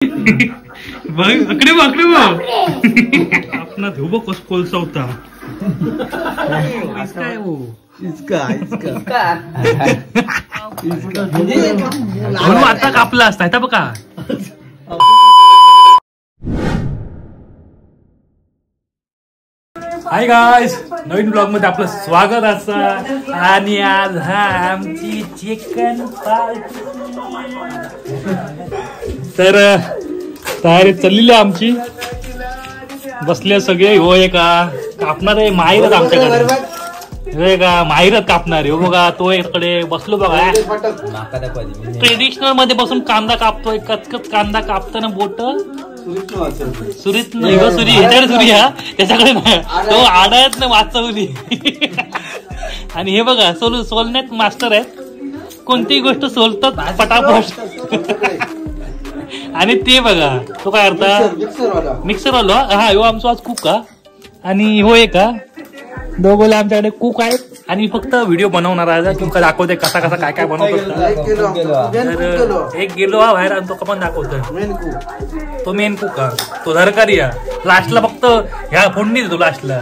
बघ अकडे अपना धोबो कस कोलसा होता इसका है वो इसका म्हणून आता कापला असता आता बघा. हाय गाइस, नवीन ब्लॉग मध्ये आपलं स्वागत असं. आणि आज आमची चिकन पार्टी. तर तयारी चाललेली आमची. बसले सगळे. हो का कापणार आहे माहीरच आमच्याकडे. हे का माहीरच कापणार आहे. हो बघा तो इकडे बसलो बघा. ट्रेडिशनल मध्ये बसून कांदा कापतोय. कचकच कांदा कापताना बोट सुरीत नाही ग. सुरी ह्याच्याकडे सुरी हा त्याच्याकडे नाही. तो आडायत ना वाचवली. आणि हे बघा सोलण्यात मास्टर आहेत. कोणतीही गोष्ट सोलतात पटापट. आणि ते बघा तो काय करता मिक्सर वाला. हा हो आमचा आज कुक का. आणि हो एक का दोघोला आमच्याकडे कुक आहेत. आणि फक्त व्हिडिओ बनवणार आहे. तुमका दाखवते कसा कसा काय काय बनवतो. एक गेलो हा बाहेर आणि तो पण दाखवतोय. तो मेन कुक का तो धरकारी या. लास्टला फक्त ह्या फोडणी देतो लास्टला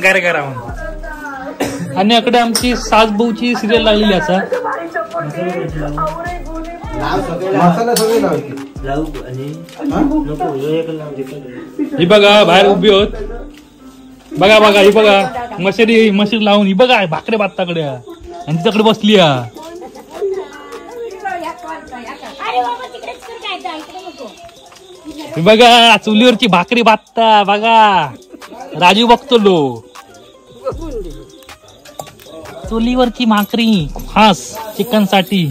गारे गारा म्हणून. आणि इकडे आमची सासबहूची सिरियल लागलेली असा. ही बघा बाहेर उभी होत. बघा बघा ही बघा मशीन लावून ही बघा भाकरे बात्ताकडे आणि तिच्याकडे बसली. बघा चुलीवरची भाकरी बात्ता. बघा राजू बघतो लो चुलीवरची भाकरी खास चिकन साठी.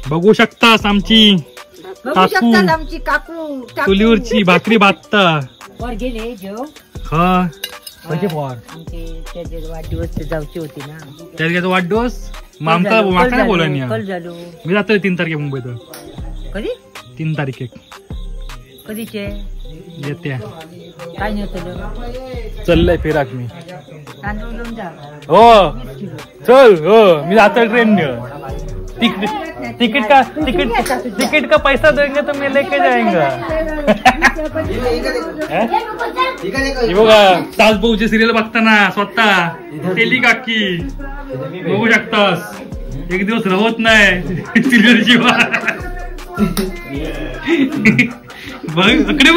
बघू शकतास आमची काकू चुलीवरची भाकरी बात्ता. हा वाढदिवस जाऊची होती ना. त्याचा वाढदिवस मग आमचा माका बोला. मी जातोय 3 तारखे मुंबईत. कधी 3 तारखे कधीचे येत्या काय नाही चाललंय फिराक मी. तांदूळ घेऊन जा. हो चल. हो मी जातोय ट्रेन. तिकीट का पैसा देंगे तो मैं लेके जाएंगा. बघा सासबहूची सिरियल बघताना स्वतः तेली काकी बघू शकतास. एक दिवस राहत नाही सिरियल शिवाय. बघ अकडे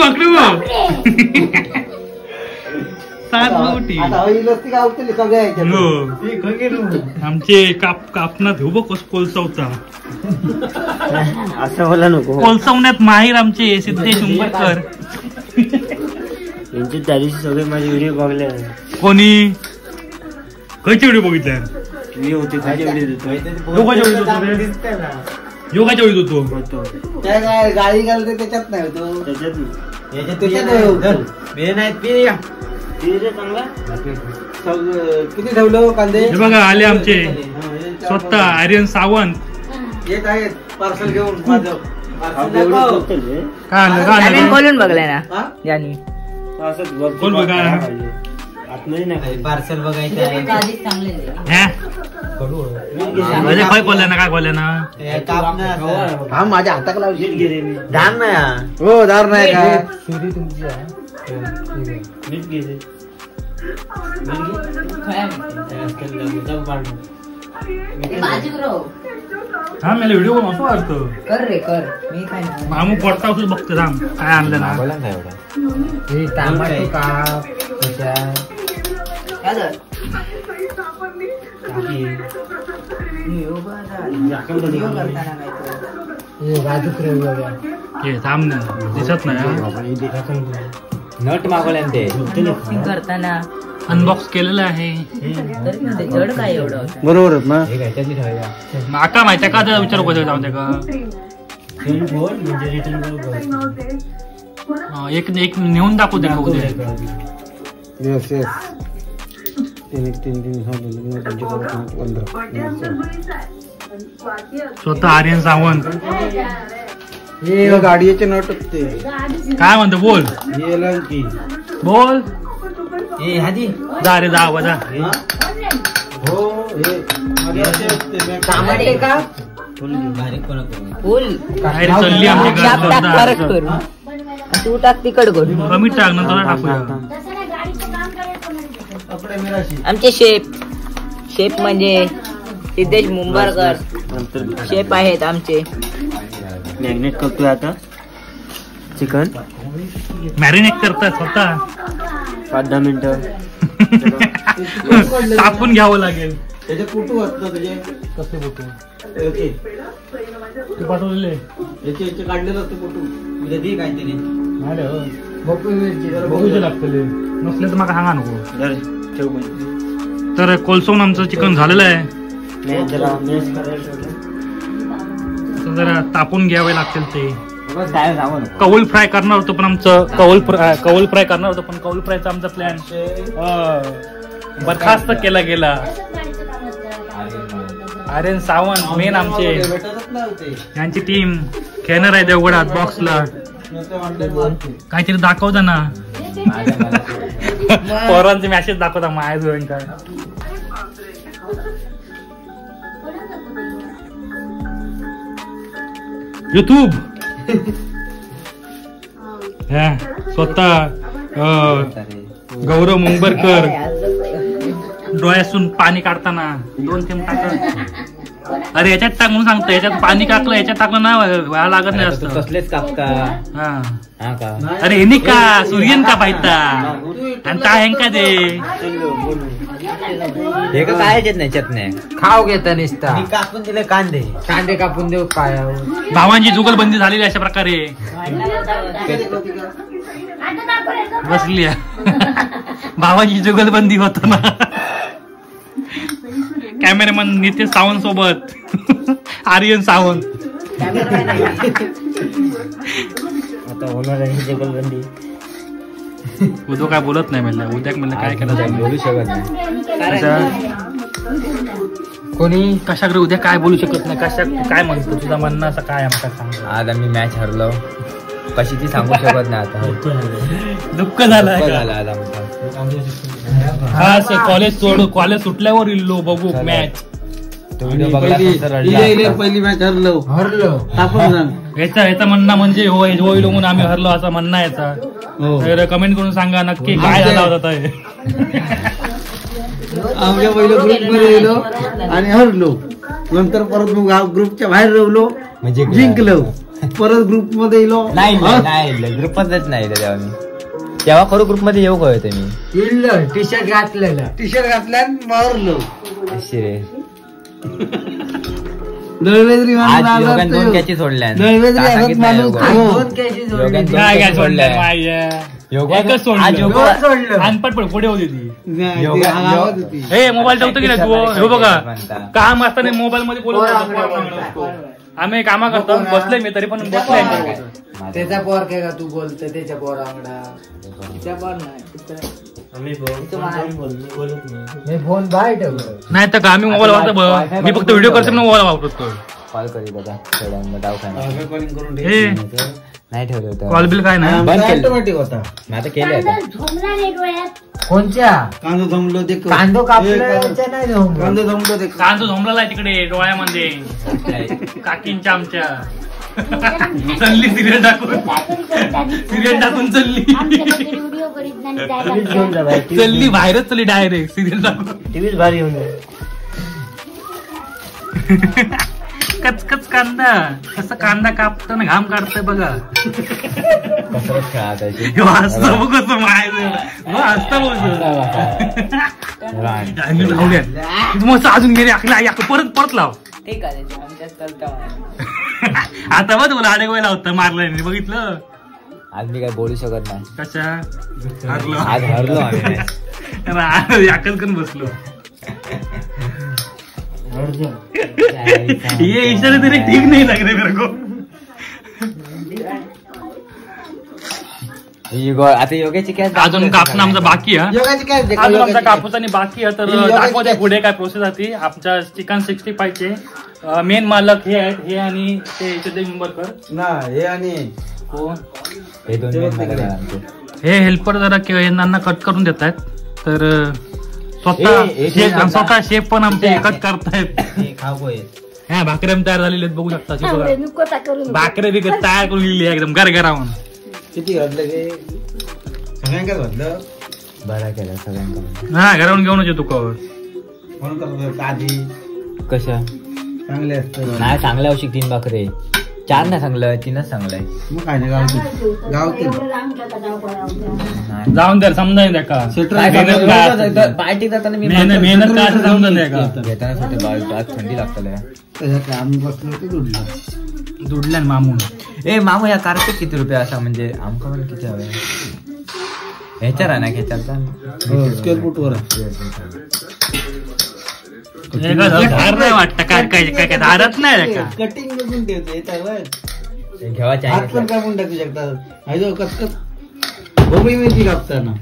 आमचे कापनात हो कस कोलसवचा. असं बोला नको. कोलसवण्यात माहीर आमचे सिद्धेश उंबरकर. यांचे त्या दिवशी सगळे माझे व्हिडिओ बघले. कोणी खयचे व्हिडिओ बघितले. मी होते योगाच्या वेळी होतो. गाडी घालते त्याच्यात नाही होतो. किती ठेवलं कांदे. हे बघा आले आमचे स्वतः आर्यन सावंत. येत आहेत पार्सल घेऊन. काय बोलून बघलाय ना यानी. बोल बघा पार्सल बघायचं. काय बोलल्या ना काय बोलल्या ना. हा माझ्या हाताक लावली. धार नाही. हो धार नाही का सुरी तुमची. हा मला व्हिडिओ असं वाटतं. कर रे कर. मी काय मामू पडता असं बघतो. राम काय आणलं ना. टमाटो काप थांब ना दिसत नाही. नट मागवल्या ते करताना अनबॉक्स केलेलं आहे. जड काय एवढं बरोबरच ना. माका माहिती का त्याचा विचार कसं जाऊ द्या का. एक नेऊन दाखवते का उद्या. Yes yes. 3 स्वतः आर्यन सावंत. गाडीचे नट ते काय म्हणतो बोल. बोल जा रे जा वजा. टमाटे का फुल बाहेर चालली आमची टाक गाडी फरक करू तू टाक तिकड करू कमी टाक नंतर टाकूया. आमचे शेफ म्हणजे सिद्धेश मुंबरकर शेफ आहेत आमचे. मॅग्नेट करतोय आता चिकन मॅरिनेट करतात स्वतः 5-10 मिनिटं. टाकून घ्यावं लागेल. त्याचे फोटो असतात त्याचे कसले फोटो याचे तू पाठवलेले याचे काढलेले असते फोटो उद्या दे काहीतरी बघूचे लागतले नसले तर मला सांगा नको. ठेव तर कोलसवून आमचं चिकन झालेलं आहे. जरा मॅश करायला तर जरा तापून घ्यावे लागतील ते. काय सांगू नको. कौल फ्राय करणार होतो पण आमचं कौल फ्राय करणार होतो पण कौल फ्रायचा आमचा प्लॅन बरखास्त केला गेला. आर्यन सावंत मेन आमचे यांची टीम खेळणार आहे देवगडात बॉक्सला. काहीतरी दाखवता ना पोरांचे मॅसेज दाखवता माया जोईन काय युट्यूब स्वतः गौरव मुंबरकर डोळ्यातून पाणी काढताना 2 थेंब टाकत. अरे याच्यात टाक म्हणून सांगतो. याच्यात पाणी टाकलं याच्यात टाकलं ना वेळा लागत नाही असतं. कसलेच कापका हा का अरे हे का सूर्यन का पाहिता आणि काय हेंका ते हे का काय येत नाही चटण्या खाव घेता निसता मी कापून दिले कांदे कांदे कापून देऊ काय भावांची जुगलबंदी झालेली अशा प्रकारे बसली भावाची जुगलबंदी होत ना. कॅमेरामॅन नितेश सावंत सोबत आर्यन सावंत आता होणार आहे जुगलबंदी. उद्या काय बोलत नाही म्हणलं. उद्या म्हणलं काय केलं जाईल बोलू शकत नाही. कोणी कशाकडे उद्या काय बोलू शकत नाही. कशा काय म्हणतो तुझा म्हणणं असं काय आमका सांग. आज आम्ही मॅच हरलो कशी ती सांगू शकत नाही. आता दुःख झालं आज आमचा. हा कॉलेज सुटल्यावर इल्लो बघू मॅच. पहिली मॅच हरलो टाकून याचा म्हणणं म्हणजे होईल म्हणून आम्ही हरलो असं म्हणणं याचा. तर कमेंट करून सांगा नक्की काय झाला होता. आमच्या पहिलं ग्रुप मध्ये गेलो आणि हरलो. नंतर परत मग ग्रुपच्या बाहेर रवलो म्हणजे जिंकलो. परत ग्रुप मध्ये येलो नाही ग्रुप मध्येच नाही तेव्हा मी तेव्हा खरं ग्रुप मध्ये येऊ काय मी टी शर्ट घातलेलं टी शर्ट घातल्या मारलो. दोन कॅची सोडल्या अनपट पण पुढे होती ती. हे मोबाईल ठेवतो की नाही तू. हे बघा काम असताना मोबाईल मध्ये बोलत आम्ही कामा करतो. बसलोय मी तरी पण बसलोय. त्याचा पोर काय का तू बोलतो त्याच्या पोर आंगडा फोन बाहेर ठेवतो नाही तर का आम्ही मोबाईल वापरतो. मी फक्त व्हिडिओ करतो मोबाईल वापरतो. कॉल करी दादा नाही ठेवलं कॉल बिल काय नाही ऑटोमॅटिक होता. मी आता केलं कोणच्या कांदो जमलो ते कांदो कांदो जमलो ते कांदो झोंबला तिकडे डोळ्यामध्ये काकींच्या आमच्या चलली सिरियल टाकून चलली बाहेरच चलली डायरेक्ट सिरियल टाकून. टीव्हीच भारी होऊन कचकच कांदा कसं कांदा कापतो ना घाम काढतोय बघा. हसतं बघ कसं मस्त अजून गेले परत लाव. आता बघ तुला आडे वेळेला होतं मारलं बघितलं. आज मी काय बोलू शकत नाही. कशा हरलो आज हरलो याकल करून बसलो. ये इशारे तेरे ठीक नहीं लग रहे मेरे को. आता योगाची काय अजून कापून आमचा बाकी आहे. अजून आमचा कापूस आणि बाकी आहे. तर दाखवते पुढे काय प्रोसेस होती. आमच्या चिकन 65 चे मेन मालक हे आहेत हे आणि ते सिद्धेश मुंबरकर ना हे आणि हे दोन हे हेल्पर जरा यांना कट करून देत आहेत. तर स्वतः शेफ पण आमचे कट करतायत. हा भाकऱ्या तयार झालेले आहेत बघू शकता भाकऱ्या बिकत तयार करून लिहिली एकदम गरगरा म्हणून. किती घातलं गे सगळ्यांका घातलं बरा केला सगळ्यांका. हा घरावरून घेऊनच येतो कवर म्हणून करतो आधी कशा चांगले असतं नाही चांगल्या औषध 3 भाकरे 4 नाही सांगलं 3च सांगलंय. मग काय नाही गावठी जाऊन द्या समजाय त्या का पार्टी जाताना मी मेहनत काय असं समजा द्या का घेताना थंडी लागतले. आम्ही बसलो ते दुडला दुडल्या मामून. ए मामू या कार्पेट किती रुपये असा म्हणजे आमका पण किती हवे ह्याच्यावर आहे ना ह्याच्याचा स्क्वेअर फूट वर धार नाही वाटत काय काय काय धारत नाही का कटिंग बघून ठेवते घेवायचे हात पण कापून टाकू शकतात कचकच भोपळी मिरची कापताना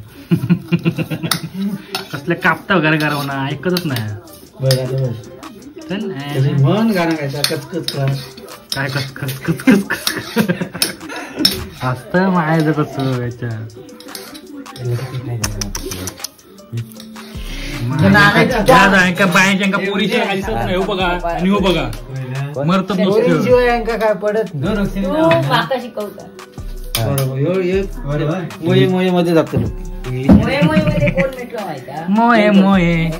कसले कापता गरगरा ना ऐकतच नाही. म्हण गाणं गायचा कचकच काय कस कस कस कस कस असत मायाचं कसं याच्या बायांच्या पोरीच्या हो बघा आणि हो बघा मरत काय पडत मोये मोये मध्ये जातो मोये मोये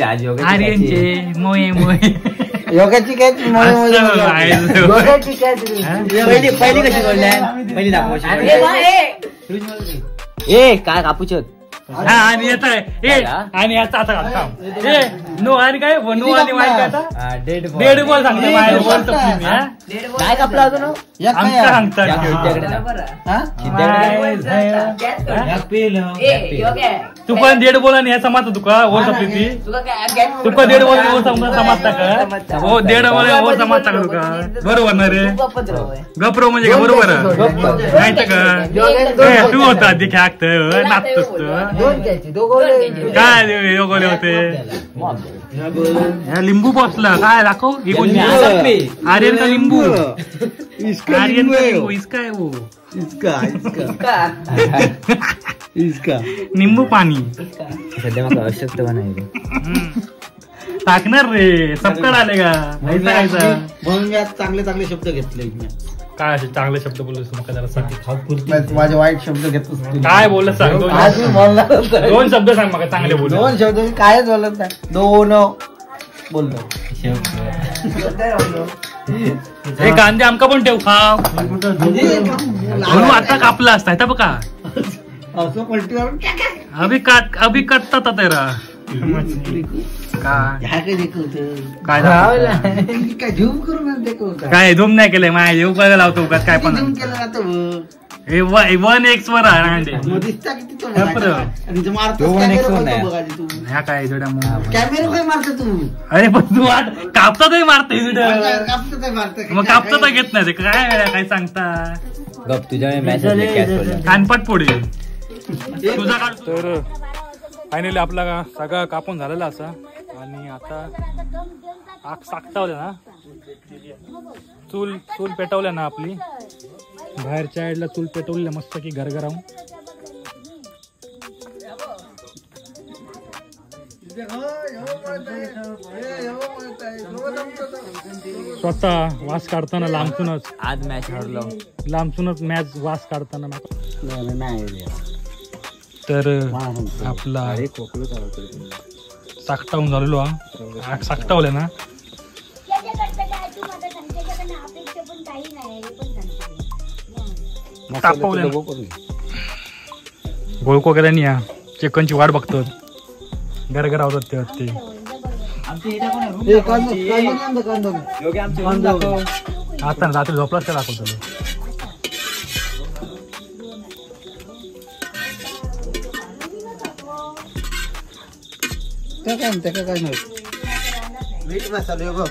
आर्यनचे मोये मोये योगाची काय पहिली कशी बोलल्या पहिली दाखव ए काय कापूच हा आणि येत आहे आणि याचा आता काम ए नो आणि काय नो आणि वाईट आता डेड बॉल सांगतो बाहेर बॉल तपली काय कापला अजून आमका सांगतात तू पण डेड बॉल आणि ह्या समाजता तुका वर तपली ती तुका डेड बॉल वर समाजता का हो डेड बॉल वर समाजता का तुका बरोबर ना रे गप्रो म्हणजे का बरोबर माहिती का तू होता आधी खेळत नाचतोस काय योगवले होते लिंबू बसला काय दाखव आर्यनचा लिंबू आर्यनचा लिंबू इसका आहे वो इसका निंबू पाणी सध्या मला अशक्त बनायचं टाकणार रे सबकड आले का म्हणून मी आज चांगले चांगले शब्द घेतले काय असे चांगले शब्द बोलतोस मग जरा माझे वाईट शब्द घेतोस काय बोलत सांग दोन शब्द सांग मग चांगले बोल 2 शब्द कायच बोलत नाही 2 बोलतो हे कांदे आमका पण ठेव खाव म्हणून आता कापला असता आता बघा असं पलटीवर अभि कटता तेरा काय झूम करून काय झूम नाही केलंय माझ्या येऊ काय लावतो काय पण हे 1x वर काय कॅमेरा मारतो तू अरे पण तू कापता मारते मग कापता घेत नाही काय सांगता गप तुझ्या कानपट पुढे तुझा काढ. तर फायनली आपला सगळा कापून झालेला असा आणि आता आग साकटावल्या ना चूल पेटवल्या ना आपली बाहेरच्या साईडला चूल पेटवली मस्त की गरगरावून स्वतः वास काढताना लांबूनच आज मॅच हरलो लांबूनच मॅच वास काढताना तर आपला साकटावून झालेलो आग साकटावल्या ना तापवल्या गोळको केल्यानी या चिकनची वाट बघतो गरगरा होतात ते आता रात्री झोपलाच काय दाखवतो काय नाही मीठ मसाला बघ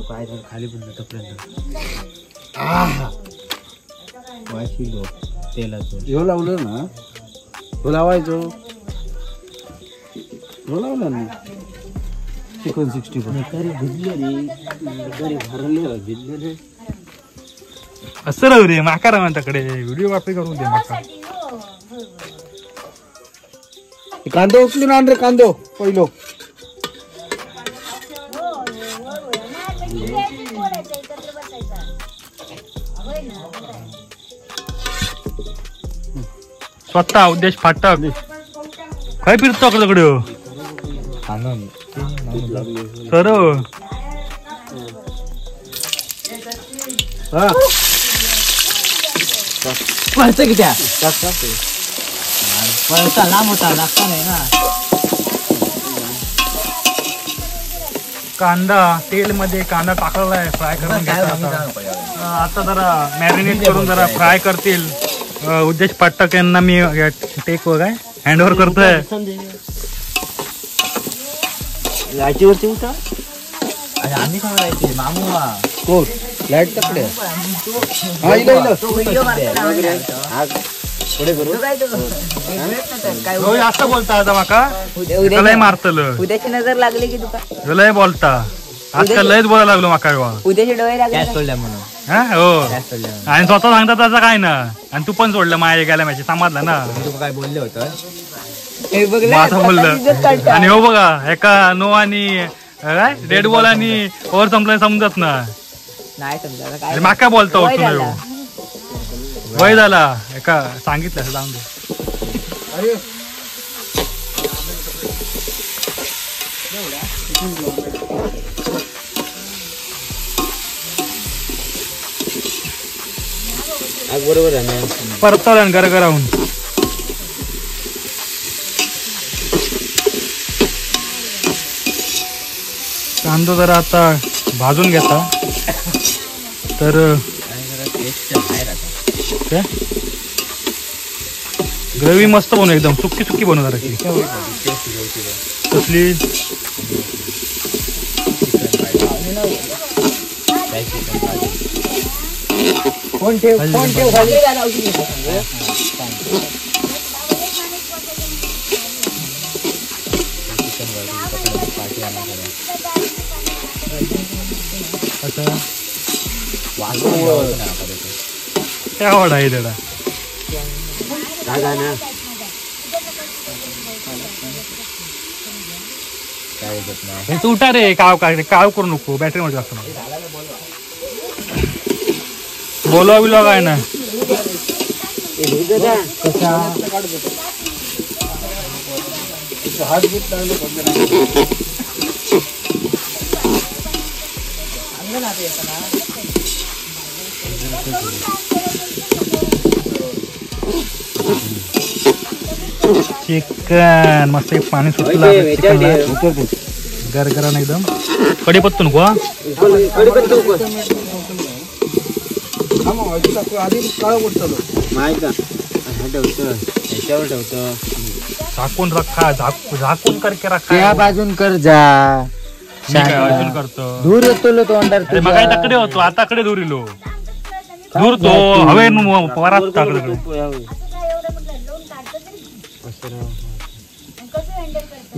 काय खाली पण तेलाचं ह्यो लावलं ना ह्यो लावायचो ह्यो लावलं ना चिकन 65 भिजले असं राहू रे माका राहताकडे व्हिडिओ कॉपी करून दे माका कांदो उचलून आण रे कांदो पहिलो. स्वतः उद्देश फाटक काय फिरतो तिकडे सर पळत किती पळता लांब होता लागता नाही ना. कांदा तेल मध्ये कांदा टाकलेला आहे फ्राय करून घ्यायचा. आता जरा मॅरिनेट करून जरा फ्राय करतील. उद्देश पाठक यांना मी टेक काय हँडओव्हर करतोय. लाईटीवरती उठा आणि आम्ही काय करायचे मामू कोण लाईट तकडे असं बोलता आता माका लय मारतलं उद्याची नजर लागली की तुका लय बोलता आजकाल लयच बोलायला लागलो माका उद्याचे डोळे लागले सोडल्या म्हणून. हा हो आणि स्वतः सांगता त्याचं काय ना आणि तू पण सोडलं माया गेल्या माहिती समजला ना. तुला काय बोलले होतं असं बोललं आणि हो बघा एका नो आणि काय रेड बॉल आणि ओव्हर संपला समजत ना नाही समजा काय माका बोलतो वय झाला एका सांगितलं जाऊन दे. बरोबर आहे ना परतवलं घर राहून कांदा जरा आता भाजून घेता तर ग्रेव्ही मस्त बनव एकदम सुक्की सुक्की बनव जरा कसली फोन ठेव काय आवड आहे त्याला तू उठा रे काव करू नको बॅटरी मध्ये असतो बोलवा बिलवा काय ना चिकन मस्त पाणी सुटलं गरगरा एकदम कढीपत्ता नको आधी काळ उठतो याच्यावर ठेवतो झाकून रखा झाकून करके रखा त्या बाजून कर जा अजून करतो दूर येतो तोंडार मग तकडे होतो आता कडे दूर इलो दूर तो हवे वरात टाकले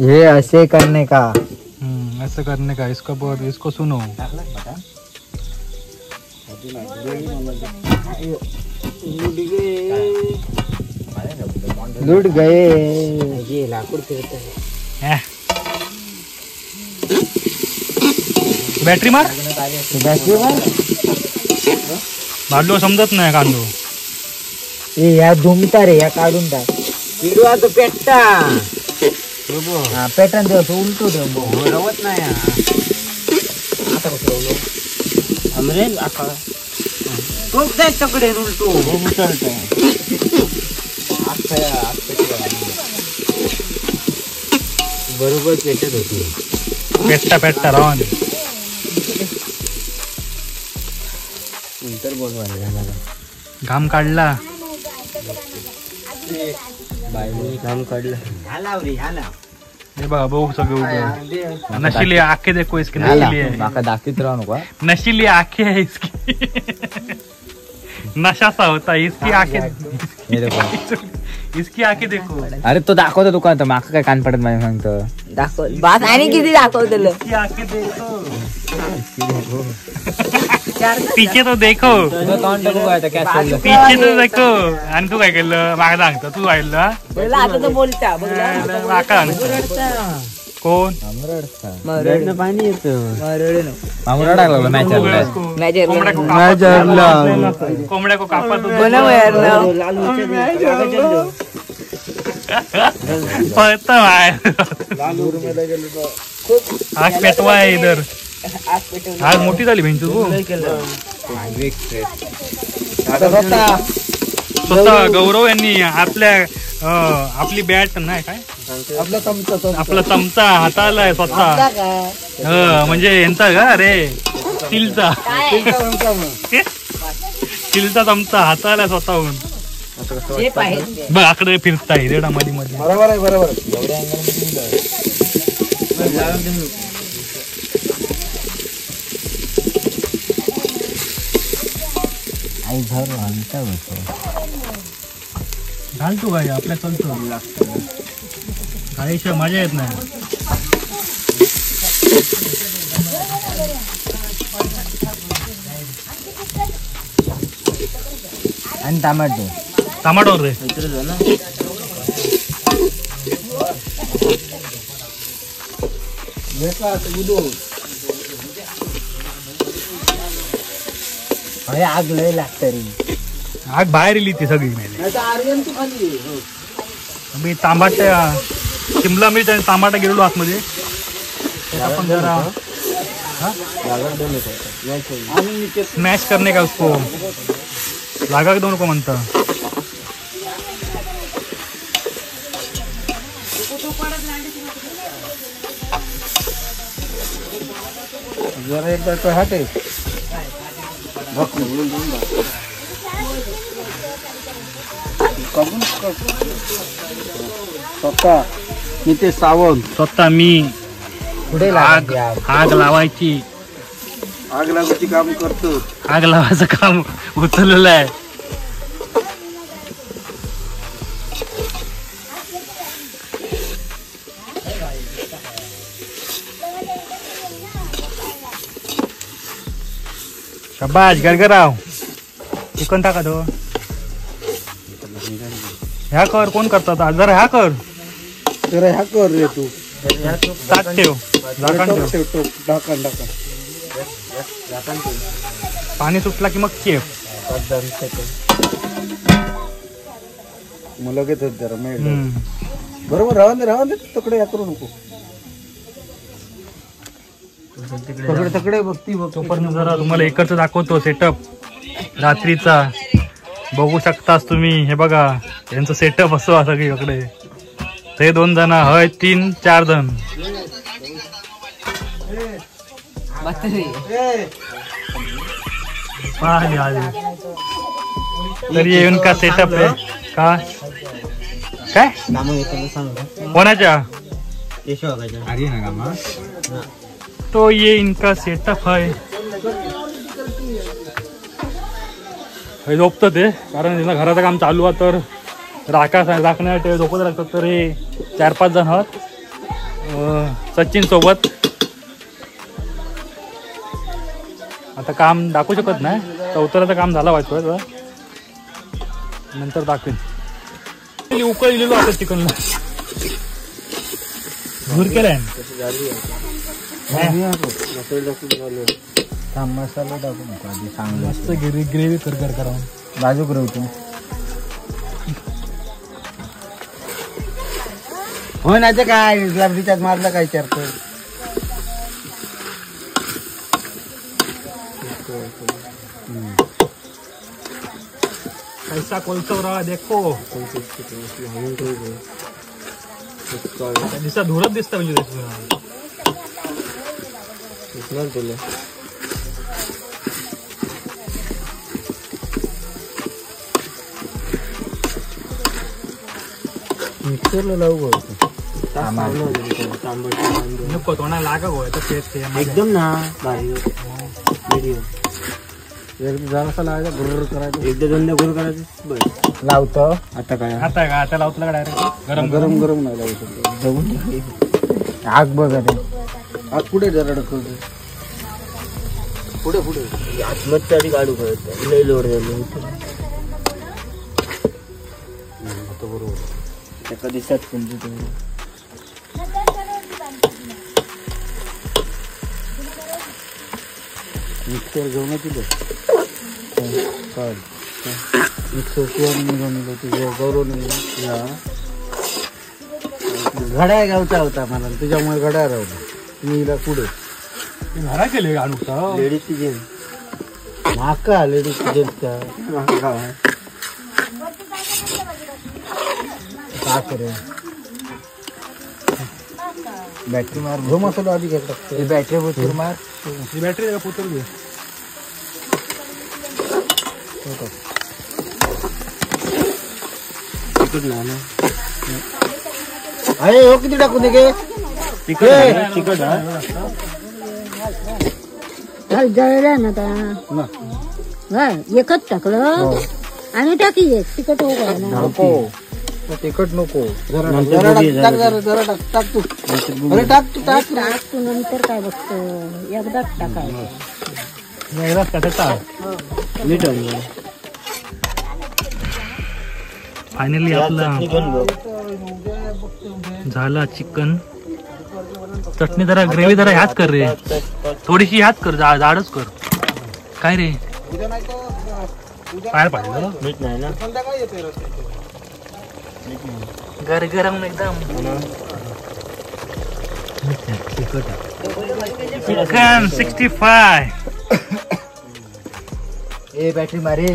ये ऐसे करने का ऐसे करने का इसको बहुत इसको सुनो लूट गए ये लाकूड फिरत बॅटरी मार बॅटरी मार भाडलो समजत नाही कांदो ए या धुमता रे या काढून टाक किडवा तो पेट्टा पॅटर्न देव उलटो देव रवत नाही आता कसं अमरेल तोच जाय तकडे उलटो बरोबर पेटत होती पेट्टा राहा नंतर बनवायला घाम काढला काम काढलं हे बघा बघू सगळे नशीली आखे देखो इसकी नशीली है माका दाखवित राहू नको नशीली आखे है इसकी नशा सा होता इसकी आखे इसकी आंखें देखो. अरे तो दाखवतो तुका आता माका काय कान पडत नाही सांगतो. दाखव बात आणि किती दाखवतलं. इसकी आंखें देखो. पीछे तो देखो. पीछे तो देखो. आणि तू काय केलं मागा सांगतो तू ऐकलं. आता तर बोलता माका कोण पाणी येतं मामुरा टाकला कोंबड्या को कापत पळत आग पेटवा आहे इधर. आग मोठी झाली भेंचू तू. स्वतः गौरव यांनी आपली बॅट नाही काय आपला चमचा हाताला स्वतः म्हणजे यांचा का रे स्टीलचा चमचा हाताला स्वतःहून बघ आकडे फिरताय रेडा मध्ये मध्ये. बरोबर आहे बरोबर. घालतो काय आपल्या चलतो काहीशिवाय मजा येत नाही. आणि टमाटो रे आग लय लागत रे. आग बाहेर इली ती सगळी मी तांबाट्या शिमला मिरच आणि तांबाटा गेलेलो आतमध्ये. आपण जरा स्मॅश करणे का उसको लागा दो नको म्हणता. जरा एकदा तो हाटे स्वतः मी ते सावंत स्वतः मी पुढे आग लावायची आग लागायची काम करतो. आग लावायचं काम उचललेलं आहे. शाबाश गरगराव. चिकन टाका तो ह्या कर कोण करतात जरा ह्या कर जरा ह्या कर रे तू. ताट ठेव झाकण ठेव. ढाकण पाणी सुटला की मग चेप. मग लगेच जरा बरोबर राहून दे तकडे या करू नको. तकडे बघती तोपर्यंत जरा तुम्हाला इकडचं दाखवतो सेटअप रात्रीचा. बघू शकतास तुम्ही. हे बघा यांचं सेटअप असं सगळीकडे. ते 2 जण हय 3-4 जण. तरी येऊन का सेटअप आहे का काय कोणाच्या तो ये इनका सेटअप है. झोपतं ते कारण त्यांना घराचं काम चालू आहे तर राखण्यासाठी झोपत लागतात. तर हे 4-5 जण आहात सचिन सोबत. आता काम दाखवू शकत नाही. चौथऱ्याचं काम झालं वाटतं नंतर दाखवेन. उकळ दिलेलो आता चिकनला धूर केलाय. मसाला टाकू नको आधी चांगलं मस्त ग्रेव्ही कर करा. बाजू करवतो हो ना. ते काय रिचार्ज मारला काय विचारतो. कैसा कोलसा रहा देखो. दिसा धुरत दिसता म्हणजे मिक्सरला लावू नको तोंडा लागा गो एकदम ना भारी व्हिडिओ. जरासा लावायचा गुर्र करायचं. एकदा दोनदा गुर करायचं बस. लावतो आता काय आता का आता लावतला का डायरेक्ट गरम गरम गरम नाही लावायचं. आग बघ रे आज पुढे जरा ढकलतो. पुढे पुढे आत्महत्या आधी काढू करायचं लय लोड झालं एका दिवसात तुमचं मिक्सर घेऊन तिथे मिक्सर घेऊन गौरव घड्याळ गावचा होता मला तुझ्यामुळे घड्याळ राहतो मी पुढे घरा केले आणू लेडीजची जेन माका लेडीजची जेन का करे बॅटरी मार घेऊ मसाला आधी घेत लागतो बॅटरी बोतूर मार ही बॅटरी का पोतर दे तिकट ना अरे हो किती टाकू दे गे तिकट जळलं ना आता एकच टाकलं आणि टाकी एक तिकट हो का ना नको तिखट नको जरा टाक टाक तू अरे टाक तू टाक टाक तू नंतर काय बघतो एकदाच टाकायचं एकदाच टाकायचा मीठ फायनली आपला झाला चिकन. चटणी जरा ग्रेव्ही जरा ह्याच कर रे थोडीशी ह्याच कर जाडच कर काय रे पाहायला पाहिजे मीठ नाही ना गरम एकदम चिकन 65 ए बॅटरी मारे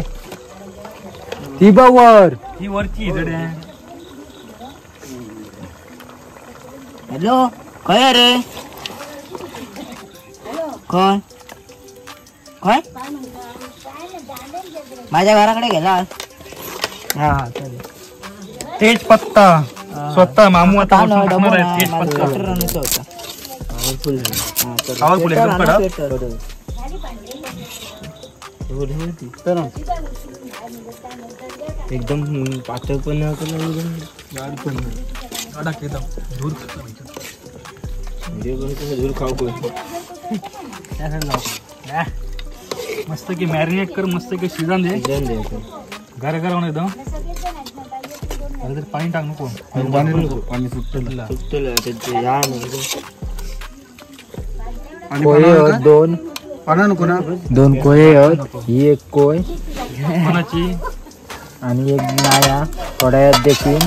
ती बवर ही वरची जड्या. हॅलो काय रे कोण काय माझ्या घराकडे गेला. हा चालेल. तेज पत्ता स्वतः मामू आता टाकणार आहे तेज पत्ता पावरफुल एकदम कडक. एकदम पातळ पण दूर खाऊ मस्त की मॅरिनेट कर मस्त की शिजन दे गरम एकदम. पाणी टाक नको पाणी सुटलं कोय दोन पाना नको ना दोन कोय ही एक कोय कोणाची आणि एक नाया थोड्या देखील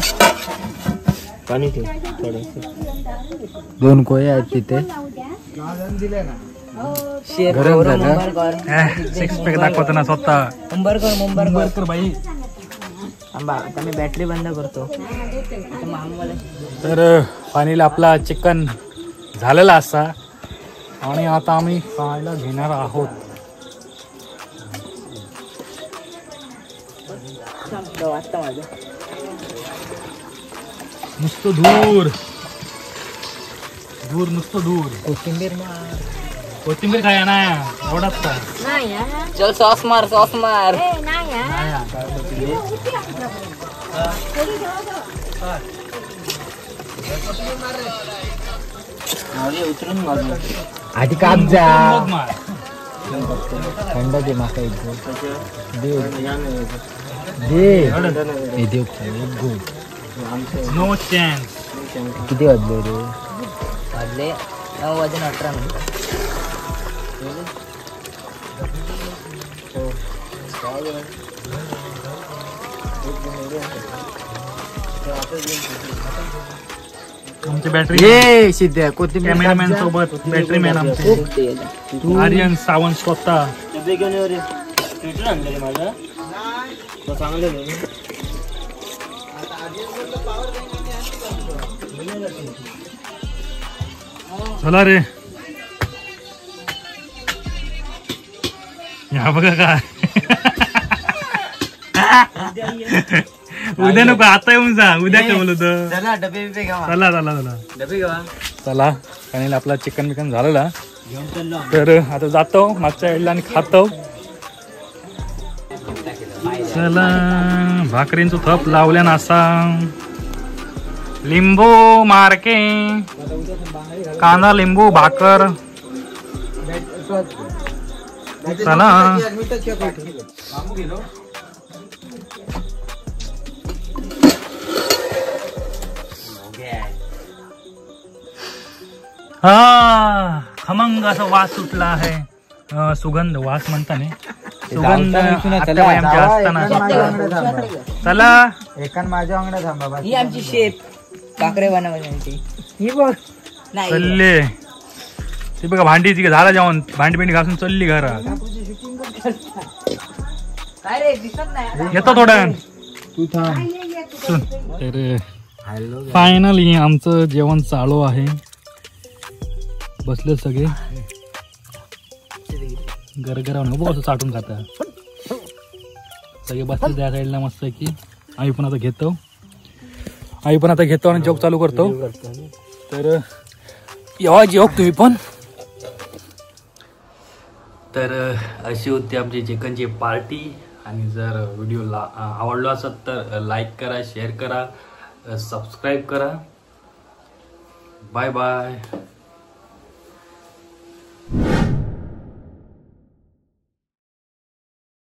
पाणी ठेव थोडं दोन कोय आहेत तिथे गरम झालं. सिक्स पॅक दाखवताना स्वतः मुंबर कर बाई. आता मी बॅटरी बंद करतो. तर फायनली आपला चिकन झालेला असा आणि आता आम्ही खायला घेणार आहोत. नुसतं धूर धूर नुसतं धूर. कोथिंबीर खाया ना एवढाच का चल सॉस मार उतरून मारू आधी काप जा मग मार. थंड दे माका एक देव दे देव गुड नो चान्स. किती वाजले रे वाजले 9:18 आमची बॅटरी ये सिद्ध्या कोथिंबीर कॅमेरामॅन सोबत बॅटरी मॅन आमचे आर्यन सावंत स्वतः. डबे घेऊन ये रे ट्विटर आणलं माझा चांगलं चला रे या बघा काय उद्या नको आता येऊन जा उद्या काय बोलत डबे बिबे घ्या चला चला चला डबे घ्या चला कारण आपला चिकन बिकन झालेला तर आता जातो मागच्या वेळेला आणि खातो चला भाकरींचो थप लावल्यान असा लिंबू मारके कांदा लिंबू भाकर चला हा खमंग असा वास सुटला आहे सुगंध वास म्हणता नाही सुगंध आत्याबाई आमच्या असताना चला एकान माझ्या अंगडा थांबा ही आमची शेप काकडे बनवण्याची ही बघ नाही चलले ते बघा भांडी ती झाला जेवण भांडी बिंडी घासून चलली घरा काय रे दिसत नाही येतो थोड्या तू थांब. तर फायनली आमचं जेवण चालू आहे बसले सगळे गरगरा बघ असं चाटून खाता सगळे बसले त्या साईडला मस्त की आम्ही पण आता घेतो आणि जोक चालू करतो तर येवा जोक तुम्ही पण तर अशी होती आमची चिकनची पार्टी आणि जर व्हिडिओला आवडला असेल तर लाईक करा शेअर करा सबस्क्राईब करा बाय बाय